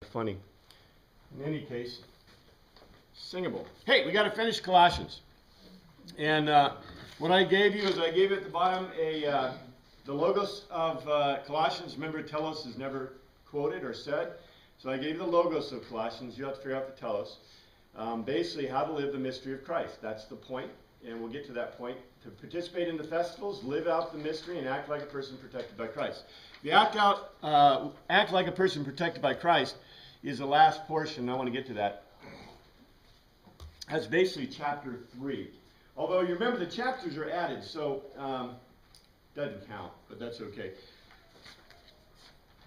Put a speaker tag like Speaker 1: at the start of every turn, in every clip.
Speaker 1: funny. In any case, singable. Hey, we got to finish Colossians. And what I gave you is I gave at the bottom the logos of Colossians. Remember, telos is never quoted or said. So I gave you the logos of Colossians. You have to figure out the telos. Basically, how to live the mystery of Christ. That's the point. And we'll get to that point. To participate in the festivals, live out the mystery, and act like a person protected by Christ. The act like a person protected by Christ is the last portion. I want to get to that. That's basically chapter 3. Although you remember the chapters are added, so doesn't count, but that's okay.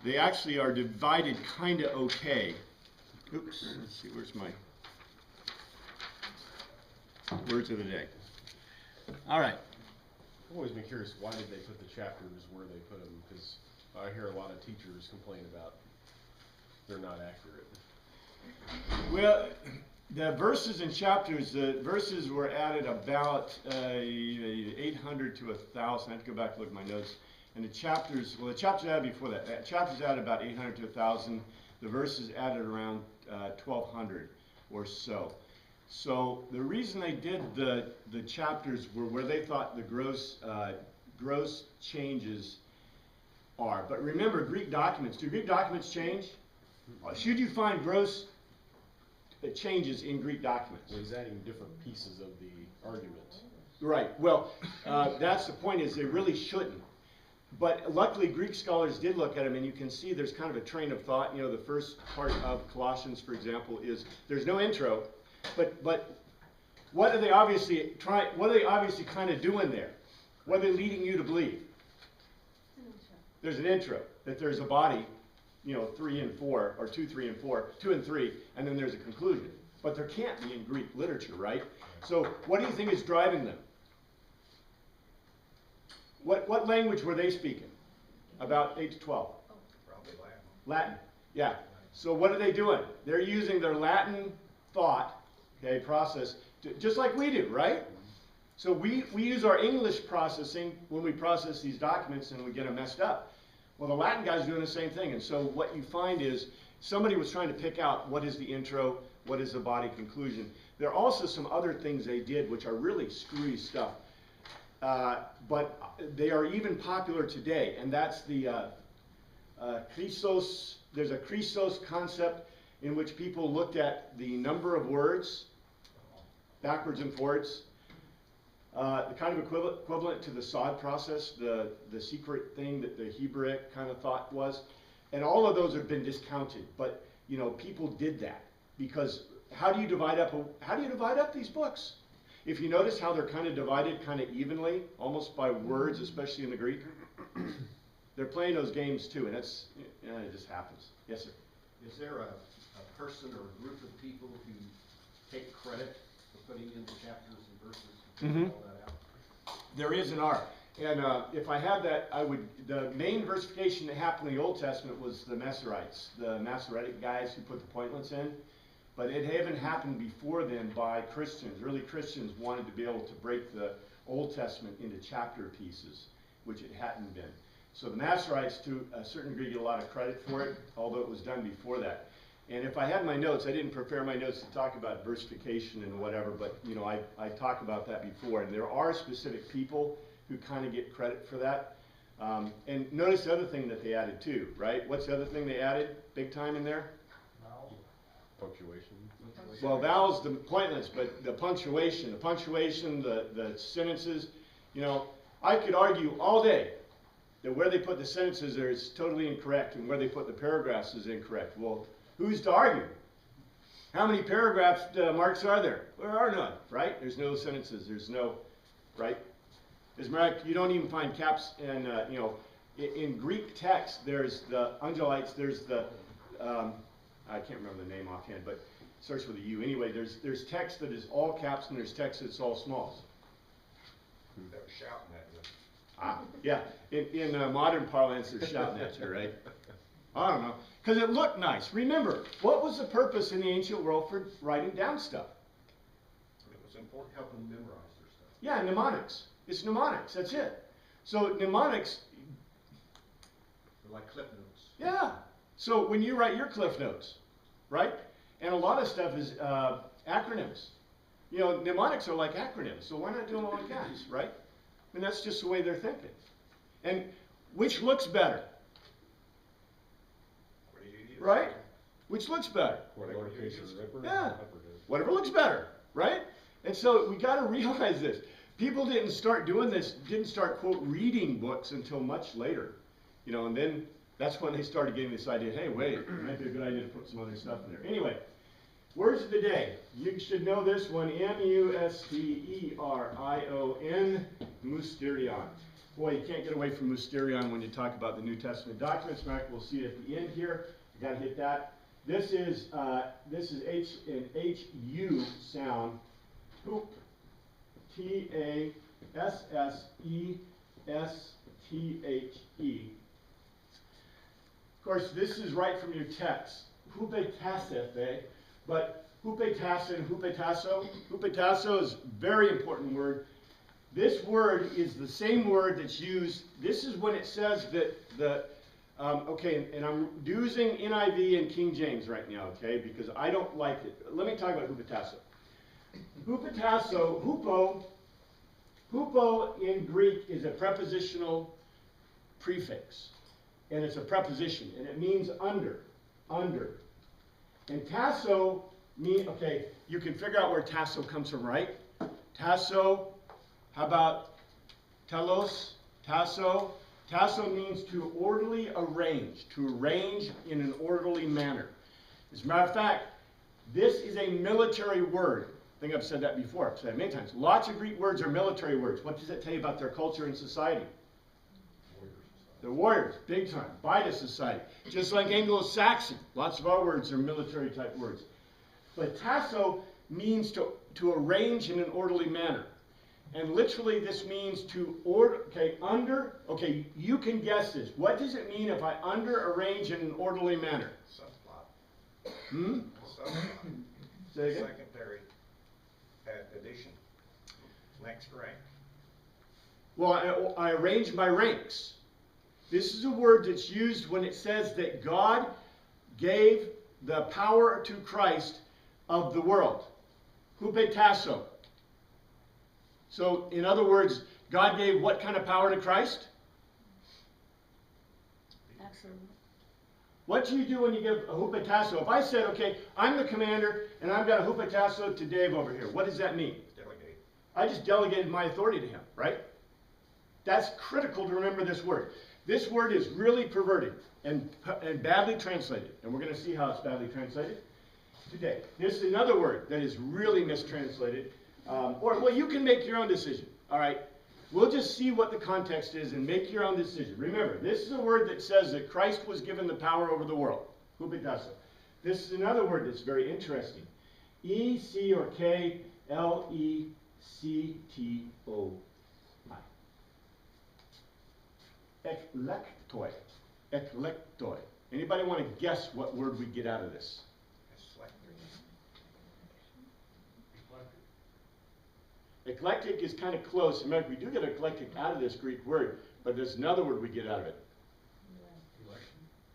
Speaker 1: They actually are divided kind of okay. Oops, let's see, where's my words of the day? All right.
Speaker 2: I've always been curious, why did they put the chapters where they put them? Because I hear a lot of teachers complain about they're not accurate.
Speaker 1: Well, the verses and chapters, the verses were added about 800 to 1,000. I have to go back and look at my notes. And the chapters, well, the chapters added before that. The chapters added about 800 to 1,000. The verses added around 1,200 or so. So the reason they did the chapters were where they thought the gross changes are. But remember, Greek documents. Do Greek documents change? Should you find gross changes in Greek documents?
Speaker 2: Well, he's adding different pieces of the argument.
Speaker 1: Right. Well, that's the point, is they really shouldn't. But luckily, Greek scholars did look at them, and you can see there's kind of a train of thought. You know, the first part of Colossians, for example, is there's no intro, but what are they obviously kind of doing there? What are they leading you to believe? There's an intro, that there's a body, 3 and 4, or 2, 3, and 4, 2 and 3, and then there's a conclusion. But there can't be in Greek literature, right? So what do you think is driving them? What language were they speaking? About 8 to 12?
Speaker 3: Probably Latin.
Speaker 1: Latin, yeah. So what are they doing? They're using their Latin thought, process, just like we do, right? So we use our English processing when we process these documents and we get them messed up. Well, the Latin guy's doing the same thing. And so what you find is somebody was trying to pick out what is the intro, what is the body conclusion. There are also some other things they did which are really screwy stuff. But they are even popular today, and that's the Christos. There's a Christos concept in which people looked at the number of words, backwards and forwards, the kind of equivalent to the Sod process, the secret thing that the Hebraic kind of thought was, and all of those have been discounted. But people did that because how do you divide up these books? If you notice how they're kind of divided kind of evenly, almost by words, especially in the Greek, they're playing those games too, and it just happens. Yes, sir?
Speaker 3: Is there a person or a group of people who take credit for putting in the chapters and verses and all that out?
Speaker 1: There is an art. And if I had that, the main versification that happened in the Old Testament was the Masoretes, the Masoretic guys who put the pointlets in. But it hadn't happened before then by Christians. Really, Christians wanted to be able to break the Old Testament into chapter pieces, which it hadn't been. So the Masoretes, to a certain degree, get a lot of credit for it, although it was done before that. And if I had my notes, I didn't prepare my notes to talk about versification and whatever, but I talked about that before. And there are specific people who kind of get credit for that. And notice the other thing that they added too, right? What's the other thing they added big time in there?
Speaker 2: Punctuation.
Speaker 1: Well, vowels, the pointless, but the punctuation, the sentences, I could argue all day that where they put the sentences there is totally incorrect and where they put the paragraphs is incorrect. Well, who's to argue? How many paragraphs marks are there? There are none, right? There's no sentences. There's no, right? As a matter of fact, you don't even find caps and, in Greek text, there's the undulates, there's the, I can't remember the name offhand, but it starts with a U. Anyway, there's text that is all caps and there's text that's all smalls.
Speaker 3: They're shouting at you.
Speaker 1: Yeah. In modern parlance, they're shouting at you, right? I don't know. Because it looked nice. Remember, what was the purpose in the ancient world for writing down stuff?
Speaker 3: It was important to help them memorize their stuff.
Speaker 1: Yeah, mnemonics. It's mnemonics. That's it. So mnemonics.
Speaker 3: They're like clip notes.
Speaker 1: Yeah. So when you write your Cliff Notes, right? And a lot of stuff is acronyms. You know, mnemonics are like acronyms, so why not do them all in caps, right? I mean, that's just the way they're thinking. And which looks better? Right? Which looks better?
Speaker 2: Whatever case is ripper.
Speaker 1: Yeah. Whatever looks better, right? And so we got to realize this. People didn't start doing this, didn't start, quote, reading books until much later. You know, and then that's when they started getting this idea, hey, wait, it might be a good idea to put some other stuff in there. Anyway, words of the day. You should know this one, M-U-S-T-E-R-I-O-N, mysterion. Boy, you can't get away from mysterion when you talk about the New Testament documents. Mac, we'll see it at the end here. You got to hit that. This is an H-U sound. Hoop. T-A-S-S-E-S-T-H-E. Of course, this is right from your text. Hupetasephe, but hupetasa and hupetasso is a very important word. This word is the same word that's used. This is when it says that okay, and I'm using NIV and King James right now, okay, because I don't like it. Let me talk about hupetasso. Hupetasso, hupo in Greek is a prepositional prefix. And it's a preposition, and it means under. And tasso mean, okay, you can figure out where tasso comes from, right? Tasso, how about telos, tasso? Tasso means to orderly arrange, to arrange in an orderly manner. As a matter of fact, this is a military word. I think I've said that before. I've said it many times. Lots of Greek words are military words. What does it tell you about their culture and society? The warriors, big time, Bida society. Just like Anglo-Saxon, lots of our words are military type words. But tasso means to arrange in an orderly manner. And literally this means to order, okay, you can guess this. What does it mean if I arrange in an orderly manner?
Speaker 4: Subplot.
Speaker 1: Subplot. Say again?
Speaker 4: Secondary addition. Next rank.
Speaker 1: Well, I arrange my ranks. This is a word that's used when it says that God gave the power to Christ of the world. Hupetasso. So, in other words, God gave what kind of power to Christ?
Speaker 5: Absolute.
Speaker 1: What do you do when you give a hupetasso? If I said, okay, I'm the commander, and I've got a hupetasso to Dave over here, what does that mean?
Speaker 4: Delegate.
Speaker 1: I just delegated my authority to him, right? That's critical to remember this word. This word is really perverted and badly translated. And we're going to see how it's badly translated today. This is another word that is really mistranslated. Well, you can make your own decision. All right? We'll just see what the context is and make your own decision. Remember, this is a word that says that Christ was given the power over the world. Hupetasso. This is another word that's very interesting. E-C or K-L-E-C-T-O-I. Eklektoi. Eklektoi. Anybody want to guess what word we get out of this? Eclectic is kind of close. Remember, we do get eclectic out of this Greek word, but there's another word we get out of it.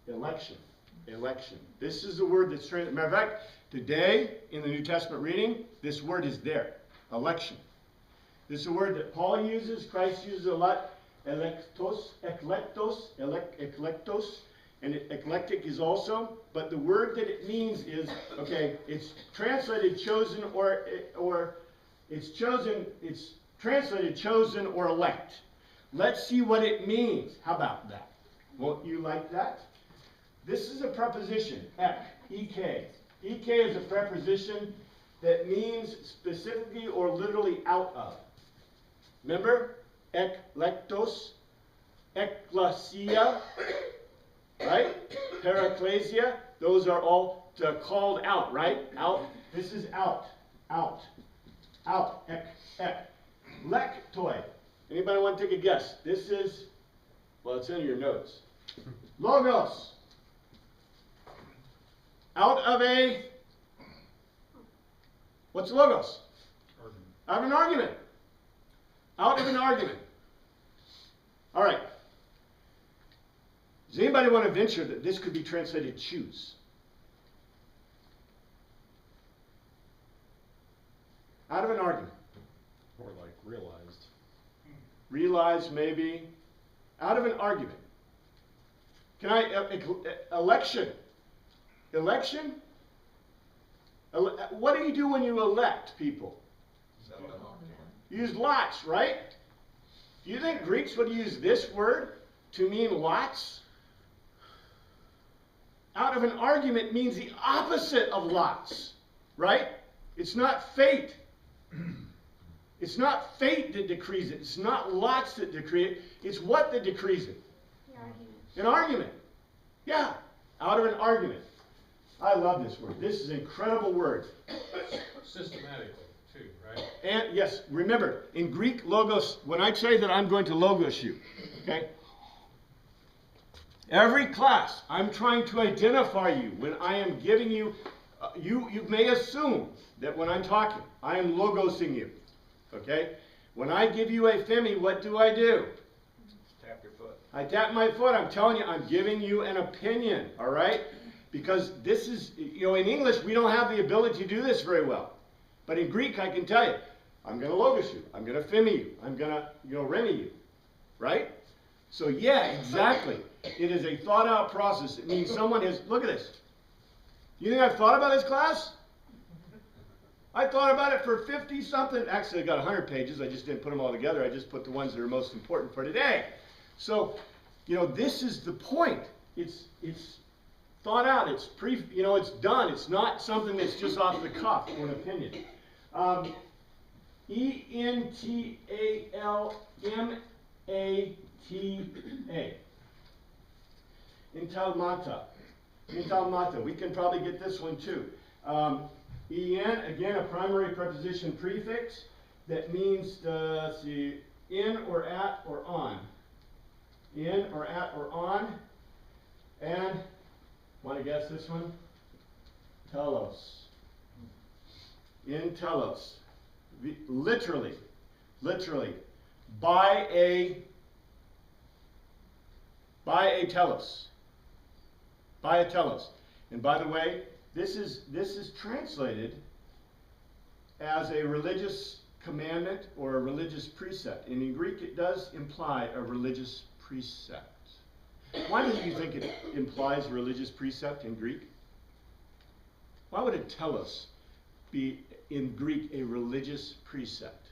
Speaker 1: Election. Election. This is the word that's translated. Matter of fact, today in the New Testament reading, this word is there. Election. This is a word that Paul uses, Christ uses a lot. Electos, eclectos, and eclectic is also, but the word that it means is, okay, it's translated chosen or it's translated chosen or elect. Let's see what it means. How about that? Won't you like that? This is a preposition, ek, ek. Ek is a preposition that means specifically or literally out of. Remember? Eklektos, ekklesia, right? Paracclesia, those are all called out, right? Out. This is out. Out. Out. Ek. Lektoi. Anybody want to take a guess? This is, well, it's in your notes. Logos. Out of a, what's logos? Out of an argument. Out of an argument. All right. Does anybody want to venture that this could be translated choose? Out of an argument.
Speaker 2: Or like realized.
Speaker 1: Realize, maybe. Out of an argument. Can I, election. Election? What do you do when you elect people? You use lots, right? Do you think Greeks would use this word to mean lots? Out of an argument means the opposite of lots, right? It's not fate. It's not fate that decrees it. It's not lots that decree it. It's what that decrees it.
Speaker 5: The argument.
Speaker 1: An argument. Yeah, out of an argument. I love this word. This is an incredible word.
Speaker 6: Systematically, too, right?
Speaker 1: And yes, remember, in Greek, logos, when I say that I'm going to logos you, okay? Every class, I'm trying to identify you. When I am giving you, you may assume that when I'm talking, I am logosing you, okay? When I give you a femi, what do?
Speaker 4: Tap your foot.
Speaker 1: I tap my foot. I'm telling you, I'm giving you an opinion, all right? Because this is, in English, we don't have the ability to do this very well. But in Greek, I can tell you, I'm going to logos you. I'm going to femi you. I'm going to, remi you, right? So yeah, exactly. It is a thought-out process. It means someone has, look at this. You think I've thought about this class? I thought about it for 50-something. Actually, I got 100 pages. I just didn't put them all together. I just put the ones that are most important for today. So, this is the point. It's thought out. It's it's done. It's not something that's just off the cuff or an opinion. E-N-T-A-L-M-A-T-A. Intalmata. Intalmata. We can probably get this one too. En, again, a primary preposition prefix that means, let's see, in or at or on. In or at or on. And, want to guess this one? Telos. In telos. Literally, by a telos. By a telos. And by the way, this is translated as a religious commandment or a religious precept. And in Greek, it does imply a religious precept. Why do you think it implies religious precept in Greek? Why would a telos be in Greek a religious precept?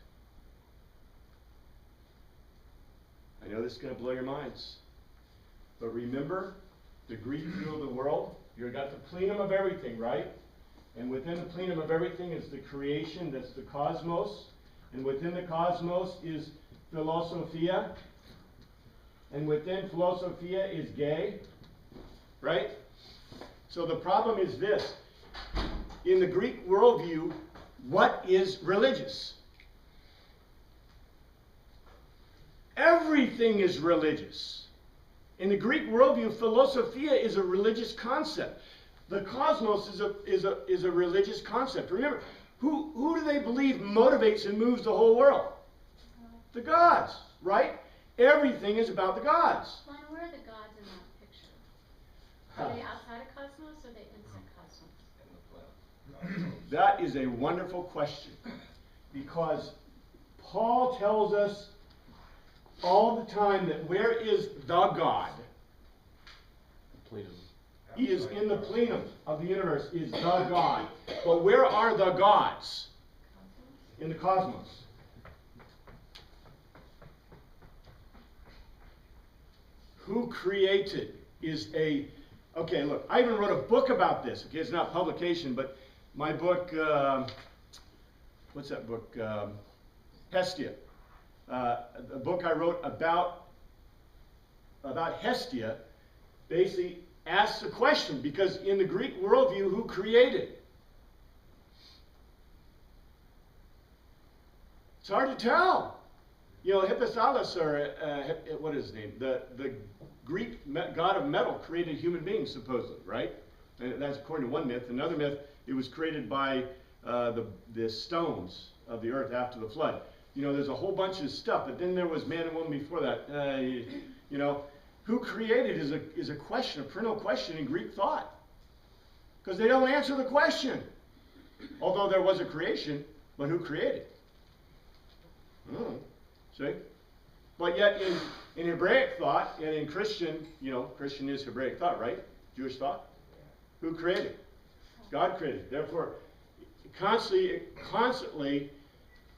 Speaker 1: I know this is going to blow your minds. But remember, the Greek view of the world, you've got the plenum of everything, right? And within the plenum of everything is the creation, that's the cosmos. And within the cosmos is philosophia. And within philosophia is gay, right? So the problem is this. In the Greek worldview, what is religious? Everything is religious. In the Greek worldview, philosophia is a religious concept. The cosmos is a religious concept. Remember, who do they believe motivates and moves the whole world? The gods, right? Everything is about the gods.
Speaker 5: Well, and where are the gods in that picture? Are they outside of cosmos or are they inside cosmos?
Speaker 1: That is a wonderful question. Because Paul tells us all the time that where is the God?
Speaker 2: Plenum.
Speaker 1: He is in the plenum of the universe, is the God. But where are the gods? In the cosmos. Who created is a... Okay, look, I even wrote a book about this. Okay, it's not publication, but my book... what's that book? Hestia. A book I wrote about Hestia basically asks a question, because in the Greek worldview, who created? It's hard to tell. Hippolytus, or what is his name? The Greek god of metal created human beings, supposedly, right? And that's according to one myth. Another myth, it was created by the stones of the earth after the flood. There's a whole bunch of stuff, but then there was man and woman before that. Who created is a question, a perennial question in Greek thought. Because they don't answer the question. Although there was a creation, but who created? See? But yet in Hebraic thought and in Christian, Christian is Hebraic thought, right? Jewish thought. Who created? God created. Therefore, constantly,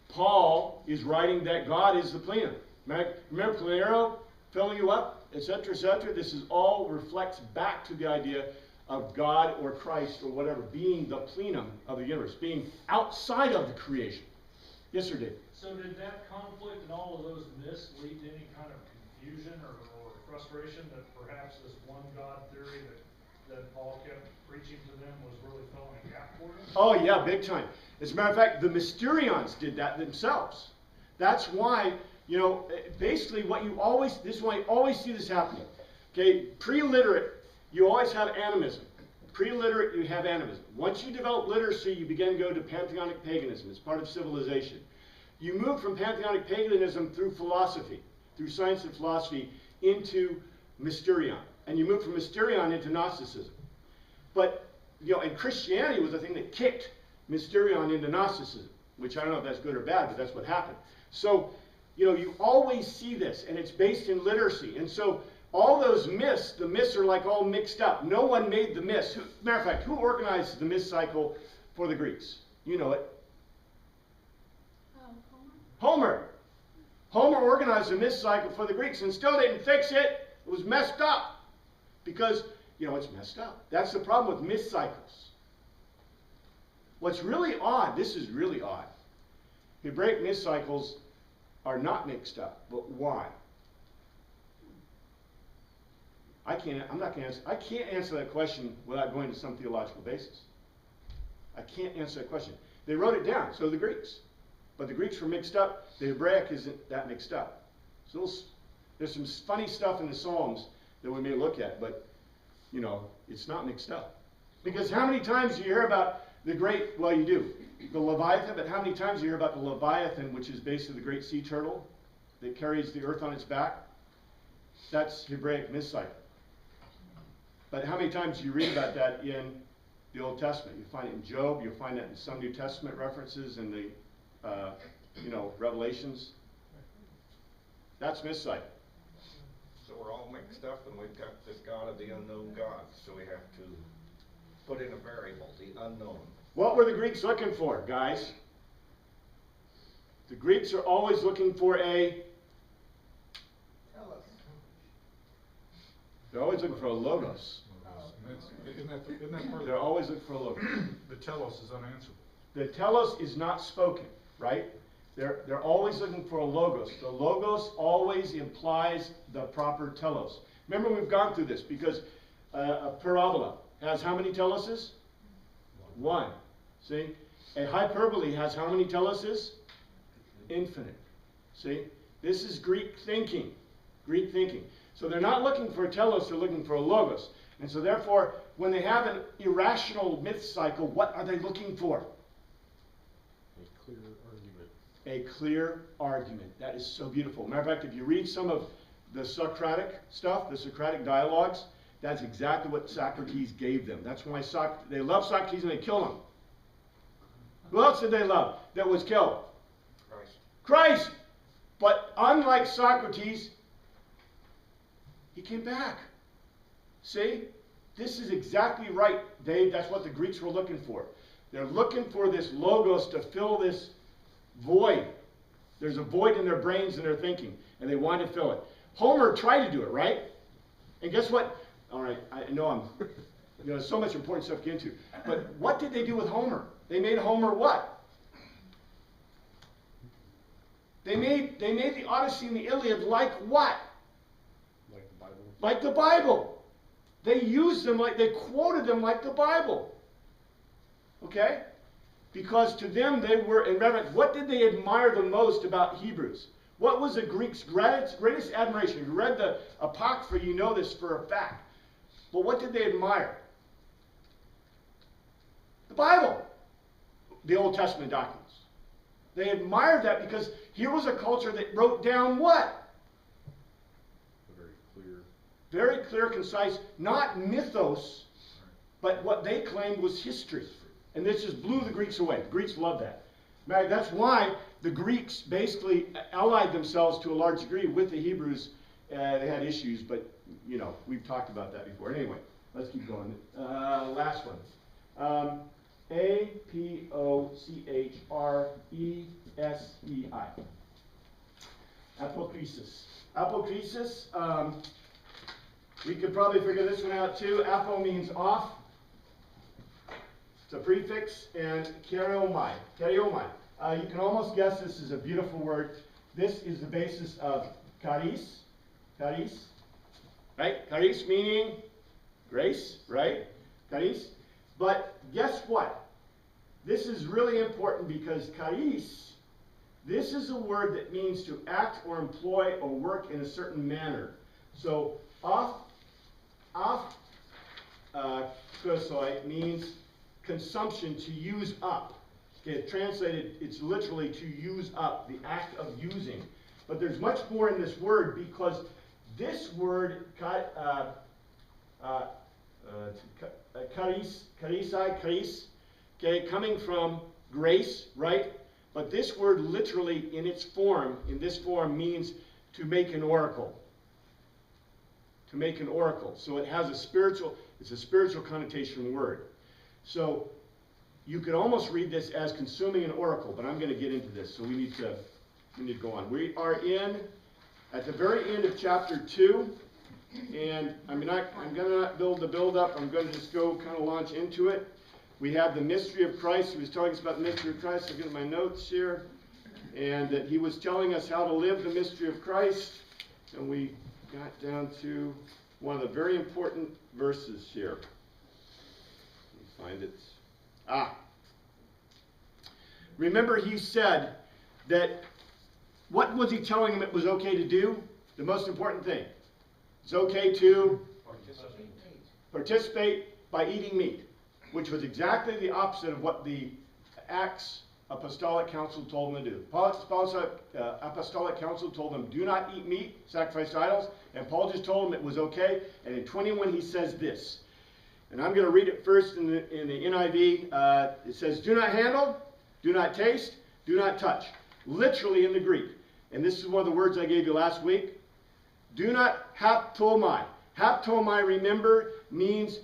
Speaker 1: Paul is writing that God is the plenum. Remember plenero, filling you up, etc., etc. This is all reflects back to the idea of God or Christ or whatever being the plenum of the universe, being outside of the creation. Yes, sir, Dave?
Speaker 6: So did that conflict and all of those myths lead to any kind of confusion or frustration that perhaps this one God theory that Paul kept preaching to them was really filling a gap for them?
Speaker 1: Oh, yeah, big time. As a matter of fact, the Mysterions did that themselves. That's why, basically this is why you always see this happening. Okay, pre-literate, you always have animism. Pre-literate, you have animism. Once you develop literacy, you begin to go to pantheonic paganism. It's part of civilization. You move from pantheonic paganism through philosophy, through science and philosophy, into Mysterion. And you move from Mysterion into Gnosticism. But, and Christianity was the thing that kicked Mysterion into Gnosticism, which I don't know if that's good or bad, but that's what happened. So, you always see this, and it's based in literacy. And so, all those myths, the myths are like all mixed up. No one made the myths. Matter of fact, who organized the myth cycle for the Greeks? You know it. Homer. Homer organized the myth cycle for the Greeks and still didn't fix it. It was messed up. Because, it's messed up. That's the problem with myth cycles. What's really odd, this is really odd. Hebraic myth cycles are not mixed up. But why? I can't answer that question without going to some theological basis. I can't answer that question. They wrote it down, so the Greeks. But the Greeks were mixed up. The Hebraic isn't that mixed up. So there's some funny stuff in the Psalms that we may look at, but, it's not mixed up. Because how many times do you hear about the great, well, you do, the Leviathan, but how many times do you hear about the Leviathan, which is basically the great sea turtle that carries the earth on its back? That's Hebraic myth cycle. But how many times do you read about that in the Old Testament? You find it in Job, you'll find it in some New Testament references in the Revelations. That's myth cycle.
Speaker 4: So we're all mixed up, and we've got this God of the unknown God, so we have to put in a variable, the unknown.
Speaker 1: What were the Greeks looking for, guys? The Greeks are always looking for a...
Speaker 3: Tell us.
Speaker 1: They're always looking for a logos.
Speaker 7: Isn't that part of
Speaker 1: They're always looking for a logos.
Speaker 7: the telos is unanswerable?
Speaker 1: The telos is not spoken, right? They're always looking for a logos. The logos always implies the proper telos. Remember, we've gone through this because a parabola has how many teloses? One. See? A hyperbole has how many teloses? Infinite. See? This is Greek thinking. Greek thinking. So they're not looking for a telos, they're looking for a logos. And so therefore, when they have an irrational myth cycle, what are they looking for?
Speaker 2: A clear argument.
Speaker 1: A clear argument. That is so beautiful. Matter of fact, if you read some of the Socratic stuff, the Socratic dialogues, that's exactly what Socrates gave them. That's why they love Socrates and they kill him. Who else did they love that was killed?
Speaker 4: Christ.
Speaker 1: Christ! But unlike Socrates, he came back. See? This is exactly right, Dave. That's what the Greeks were looking for. They're looking for this logos to fill this void. There's a void in their brains and their thinking, and they want to fill it. Homer tried to do it, right? And guess what? All right, I know there's so much important stuff to get into. But what did they do with Homer? They made Homer what? They made the Odyssey and the Iliad like what?
Speaker 2: Like the Bible.
Speaker 1: Like the Bible. They used them they quoted them like the Bible. Okay? Because to them they were, and remember, what did they admire the most about Hebrews? What was the Greeks' greatest admiration? If you read the Apocrypha, you know this for a fact. But what did they admire? The Bible. The Old Testament documents. They admired that because here was a culture that wrote down what?
Speaker 2: A very clear
Speaker 1: Very clear, concise, not mythos, but what they claimed was history. And this just blew the Greeks away. The Greeks love that. That's why the Greeks basically allied themselves to a large degree with the Hebrews. They had issues, but, you know, we've talked about that before. Anyway, let's keep going. Last one. Apochresei. Apokrisis. Apokrisis, we could probably figure this one out too. Apo means off. It's a prefix. And keriomai. Keriomai. You can almost guess this is a beautiful word. This is the basis of charis. Charis. Right? Charis meaning grace, right? Charis. But guess what? This is really important because charis, this is a word that means to act or employ or work in a certain manner. So, kosoi means consumption, to use up. Okay, translated, it's literally to use up, the act of using. But there's much more in this word because this word, charis, okay, coming from grace, right? But this word literally in its form, in this form, means to make an oracle. To make an oracle. So it has a spiritual, it's a spiritual connotation word. So you could almost read this as consuming an oracle, but I'm going to get into this, so we need to go on. We are at the very end of chapter 2, and I'm going to not build the build-up. I'm going to just go kind of launch into it. We have the mystery of Christ. He was telling us about the mystery of Christ. I'll get my notes here. And that he was telling us how to live the mystery of Christ. And we got down to one of the very important verses here. Let me find it. Remember he said that, what was he telling him it was okay to do? The most important thing. It's okay to participate by eating meat, which was exactly the opposite of what the Acts Apostolic Council told them to do. Apostolic Council told them, do not eat meat, sacrificed to idols, and Paul just told them it was okay. And in 21 he says this, and I'm going to read it first in the NIV. It says, do not handle, do not taste, do not touch. Literally in the Greek. And this is one of the words I gave you last week. Do not haptomai. Haptomai, remember, means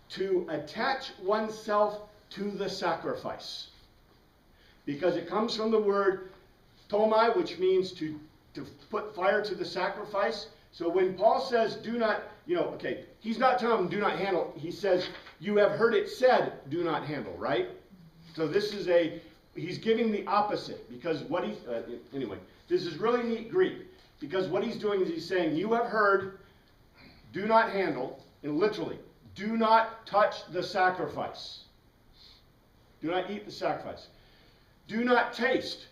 Speaker 1: to attach oneself to the sacrifice. Because it comes from the word tomai, which means to put fire to the sacrifice. So when Paul says do not, okay, he's not telling them do not handle. He says you have heard it said do not handle, right? So this is he's giving the opposite. Because what anyway, this is really neat Greek. Because what he's doing is he's saying you have heard do not handle, and literally, do not touch the sacrifice. Do not eat the sacrifice. Do not taste.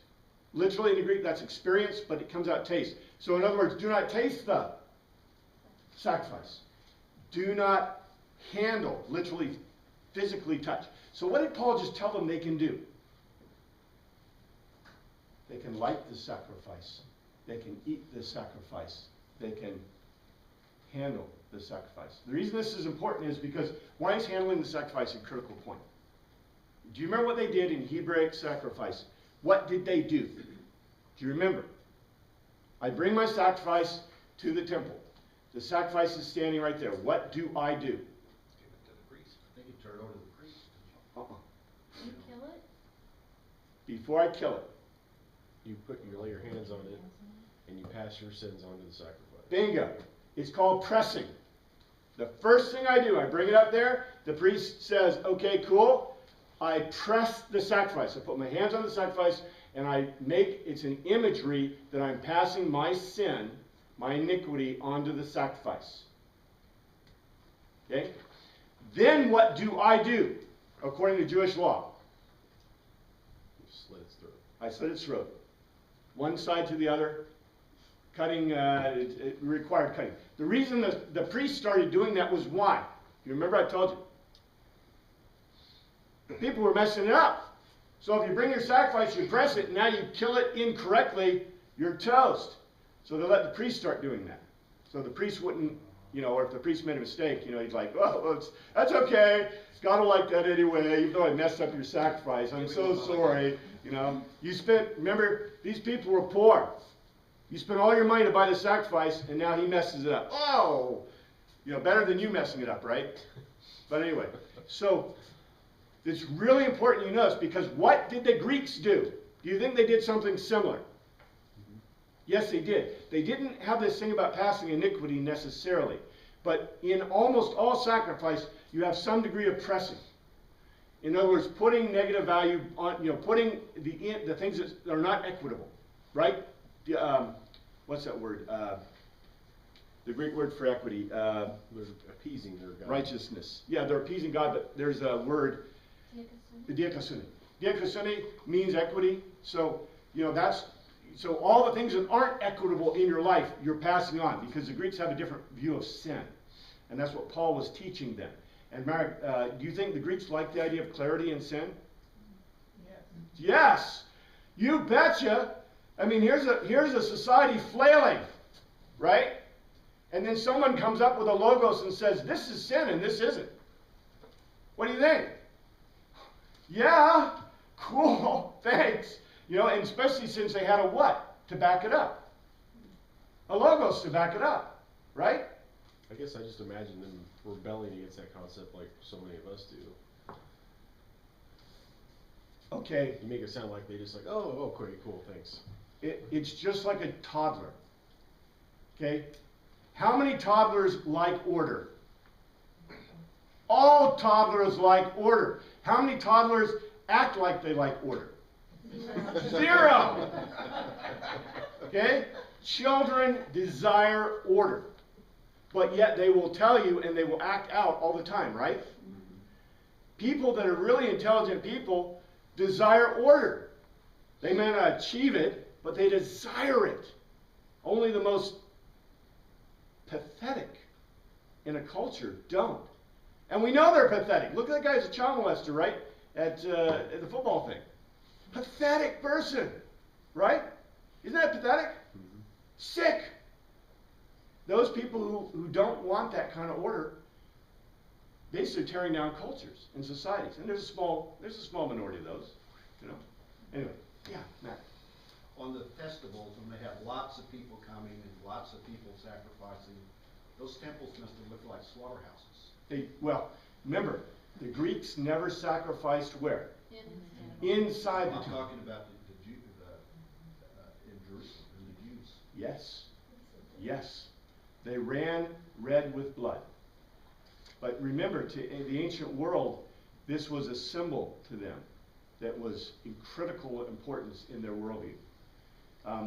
Speaker 1: Literally in the Greek, that's experience, but it comes out taste. So in other words, do not taste the sacrifice. Do not handle, literally, physically touch. So what did Paul just tell them they can do? They can light the sacrifice. They can eat the sacrifice. They can handle the sacrifice. The reason this is important is because why is handling the sacrifice a critical point? Do you remember what they did in Hebraic sacrifice? What did they do? Do you remember? I bring my sacrifice to the temple. The sacrifice is standing right there. What do I do?
Speaker 3: Give it to the priest. I think you turn it over to the priest.
Speaker 5: You kill it?
Speaker 1: Before I kill it.
Speaker 2: You lay your hands on it, and you pass your sins on to the sacrifice.
Speaker 1: Bingo. It's called pressing. The first thing I do, I bring it up there. The priest says, okay, cool. I press the sacrifice. I put my hands on the sacrifice, and it's an imagery that I'm passing my sin, my iniquity, onto the sacrifice. Okay? Then what do I do, according to Jewish law?
Speaker 2: You slit its throat.
Speaker 1: I slit its throat. One side to the other. Cutting, it required cutting. The reason the priest started doing that was why? You remember I told you? The people were messing it up. So if you bring your sacrifice, you press it, and now you kill it incorrectly, you're toast. So they let the priest start doing that. So the priest wouldn't, or if the priest made a mistake, he's like, oh, well, that's okay. God will like that anyway, even though I messed up your sacrifice. I'm so sorry. Remember, these people were poor. You spent all your money to buy the sacrifice, and now he messes it up. Oh, better than you messing it up, right? But anyway, so it's really important you notice, because what did the Greeks do? Do you think they did something similar? Yes, they did. They didn't have this thing about passing iniquity necessarily. But in almost all sacrifice, you have some degree of pressing. In other words, putting negative value on, putting the things that are not equitable, right? What's that word? The Greek word for equity.
Speaker 2: They're appeasing their God.
Speaker 1: Righteousness. Yeah, they're appeasing God, but there's a word. The diakosune. Diakosune means equity. So, so all the things that aren't equitable in your life, you're passing on, because the Greeks have a different view of sin. And that's what Paul was teaching them. And Marek, do you think the Greeks like the idea of clarity in sin?
Speaker 8: Yes.
Speaker 1: Yes! You betcha! I mean, here's a society flailing, right? And then someone comes up with a logos and says, this is sin and this isn't. What do you think? Yeah, cool, thanks. And especially since they had a what to back it up? A logos to back it up, right?
Speaker 2: I guess I just imagine them rebelling against that concept like so many of us do.
Speaker 1: Okay.
Speaker 2: You make it sound like they just like, oh, okay, cool, thanks.
Speaker 1: It's just like a toddler. Okay? How many toddlers like order? All toddlers like order. How many toddlers act like they like order? 0. Okay? Children desire order. But yet they will tell you and they will act out all the time, right? People that are really intelligent people desire order. They may not achieve it, but they desire it. Only the most pathetic in a culture don't. And we know they're pathetic. Look at that guy who's a child molester, right? At the football thing. Pathetic person, right? Isn't that pathetic?
Speaker 2: Mm-hmm.
Speaker 1: Sick. Those people who don't want that kind of order, basically tearing down cultures and societies. And there's a small minority of those, Anyway, yeah, Matt.
Speaker 3: On the festivals, when they have lots of people coming and lots of people sacrificing, those temples must have looked like slaughterhouses.
Speaker 1: Remember, the Greeks never sacrificed where? Inside the
Speaker 3: I'm
Speaker 1: temple.
Speaker 3: talking about in Jerusalem, and the Jews.
Speaker 1: Yes. Yes. They ran red with blood. But remember, in the ancient world, this was a symbol to them that was in critical importance in their worldview.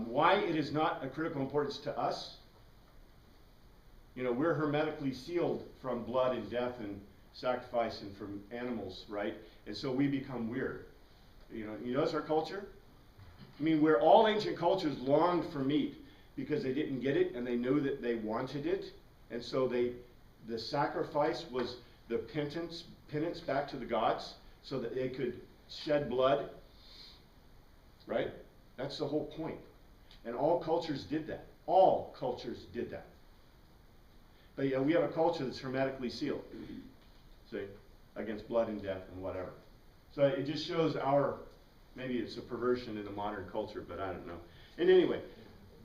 Speaker 1: Why it is not a critical importance to us? We're hermetically sealed from blood and death and sacrifice and from animals, right? And so we become weird. You notice our culture? I mean, where all ancient cultures longed for meat because they didn't get it and they knew that they wanted it. And so the sacrifice was the penance back to the gods so that they could shed blood, right? That's the whole point. And all cultures did that. All cultures did that. But we have a culture that's hermetically sealed, see, against blood and death and whatever. So it just shows maybe it's a perversion in the modern culture, but I don't know. And anyway,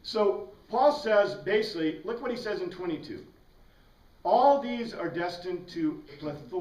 Speaker 1: so Paul says, basically, look what he says in 22. All these are destined to plethora.